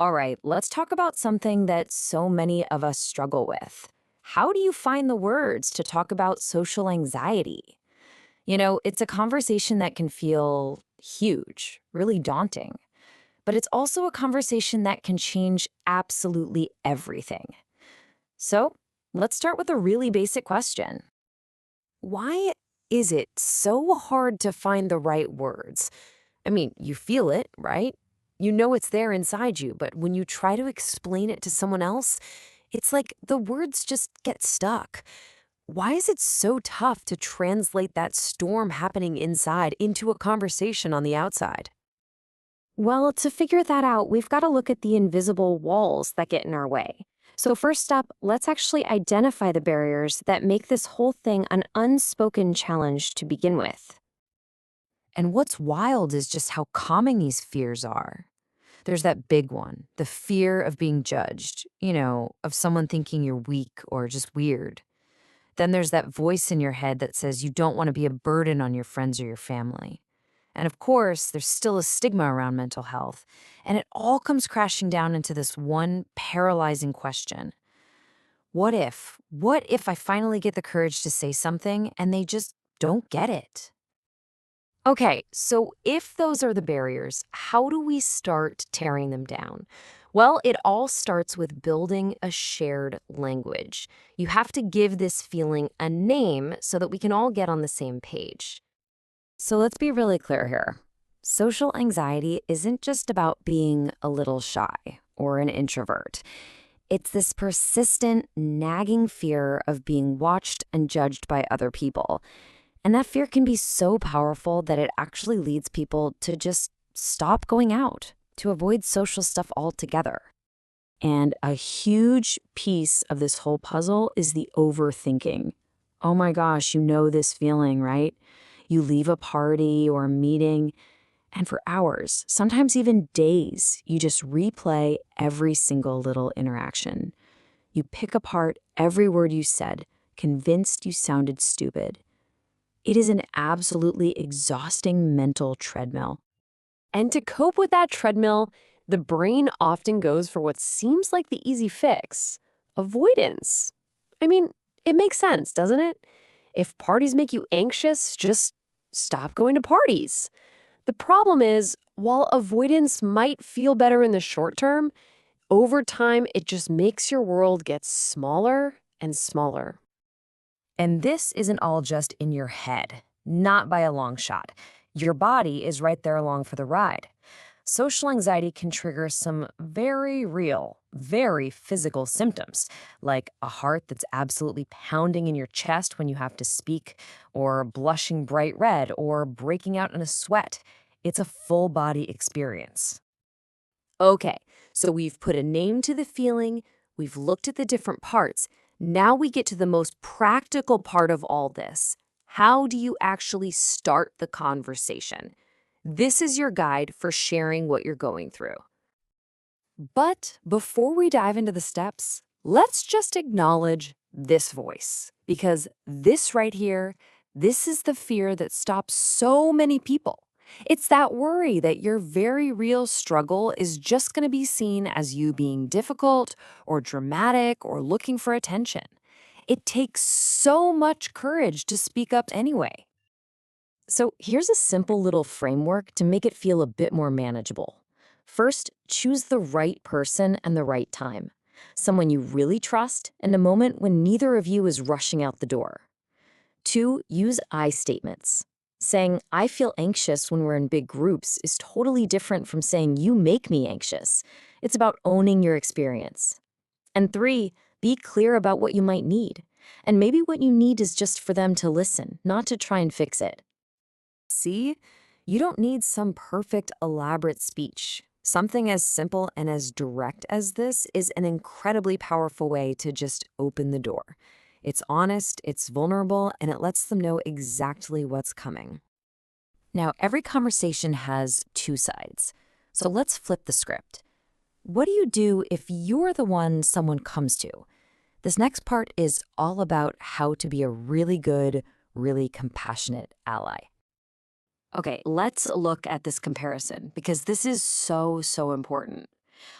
All right, let's talk about something that so many of us struggle with. How do you find the words to talk about social anxiety? It's a conversation that can feel huge, really daunting, but it's also a conversation that can change absolutely everything. So let's start with a really basic question. Why is it so hard to find the right words? I mean, you feel it, right? You know it's there inside you, but when you try to explain it to someone else, it's like the words just get stuck. Why is it so tough to translate that storm happening inside into a conversation on the outside? Well, to figure that out, we've got to look at the invisible walls that get in our way. So, first up, let's actually identify the barriers that make this whole thing an unspoken challenge to begin with. And what's wild is just how common these fears are. There's that big one, the fear of being judged, of someone thinking you're weak or just weird. Then there's that voice in your head that says you don't want to be a burden on your friends or your family. And of course, there's still a stigma around mental health. And it all comes crashing down into this one paralyzing question. What if? What if I finally get the courage to say something and they just don't get it? Okay, so if those are the barriers, how do we start tearing them down? Well, it all starts with building a shared language. You have to give this feeling a name so that we can all get on the same page. So let's be really clear here. Social anxiety isn't just about being a little shy or an introvert. It's this persistent, nagging fear of being watched and judged by other people. And that fear can be so powerful that it actually leads people to just stop going out, to avoid social stuff altogether. And a huge piece of this whole puzzle is the overthinking. Oh my gosh, you know this feeling, right? You leave a party or a meeting, and for hours, sometimes even days, you just replay every single little interaction. You pick apart every word you said, convinced you sounded stupid. It is an absolutely exhausting mental treadmill. And to cope with that treadmill, the brain often goes for what seems like the easy fix: avoidance. I mean, it makes sense, doesn't it? If parties make you anxious, just stop going to parties. The problem is, while avoidance might feel better in the short term, over time, it just makes your world get smaller and smaller. And this isn't all just in your head, not by a long shot. Your body is right there along for the ride. Social anxiety can trigger some very real, very physical symptoms, like a heart that's absolutely pounding in your chest when you have to speak, or blushing bright red, or breaking out in a sweat. It's a full body experience. Okay, so we've put a name to the feeling, we've looked at the different parts. Now we get to the most practical part of all this. How do you actually start the conversation? This is your guide for sharing what you're going through. But before we dive into the steps, let's just acknowledge this voice, because this right here, this is the fear that stops so many people. It's that worry that your very real struggle is just going to be seen as you being difficult or dramatic or looking for attention. It takes so much courage to speak up anyway. So here's a simple little framework to make it feel a bit more manageable. First, choose the right person and the right time. Someone you really trust and a moment when neither of you is rushing out the door. Two, use I statements. Saying, I feel anxious when we're in big groups is totally different from saying, you make me anxious. It's about owning your experience. And three, be clear about what you might need. And maybe what you need is just for them to listen, not to try and fix it. See, you don't need some perfect, elaborate speech. Something as simple and as direct as this is an incredibly powerful way to just open the door. It's honest, it's vulnerable, and it lets them know exactly what's coming. Now, every conversation has two sides. So let's flip the script. What do you do if you're the one someone comes to? This next part is all about how to be a really good, really compassionate ally. Okay, let's look at this comparison because this is so, so important.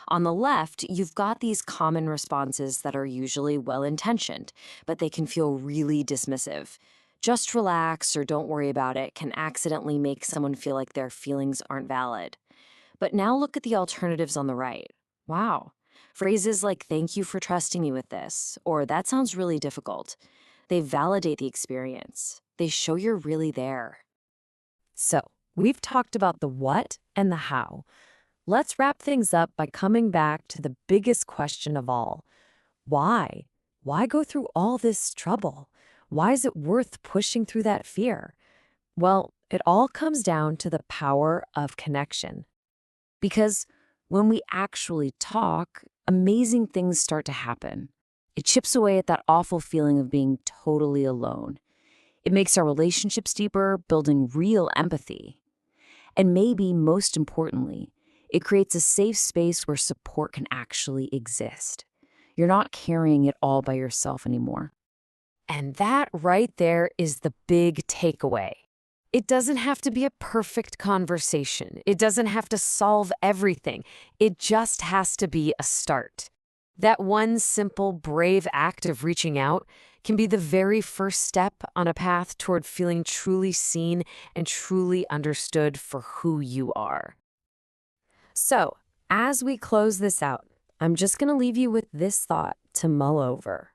On the left, you've got these common responses that are usually well intentioned, but they can feel really dismissive. Just relax or don't worry about it can accidentally make someone feel like their feelings aren't valid. But now look at the alternatives on the right. Wow. Phrases like, thank you for trusting me with this, or that sounds really difficult. They validate the experience. They show you're really there. So, we've talked about the what and the how. Let's wrap things up by coming back to the biggest question of all. Why? Why go through all this trouble? Why is it worth pushing through that fear? Well, it all comes down to the power of connection. Because when we actually talk, amazing things start to happen. It chips away at that awful feeling of being totally alone. It makes our relationships deeper, building real empathy. And maybe most importantly, it creates a safe space where support can actually exist. You're not carrying it all by yourself anymore. And that right there is the big takeaway. It doesn't have to be a perfect conversation. It doesn't have to solve everything. It just has to be a start. That one simple, brave act of reaching out can be the very first step on a path toward feeling truly seen and truly understood for who you are. So, as we close this out, I'm just going to leave you with this thought to mull over.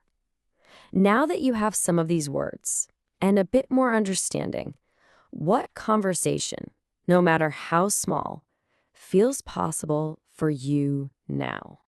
Now that you have some of these words and a bit more understanding, what conversation, no matter how small, feels possible for you now?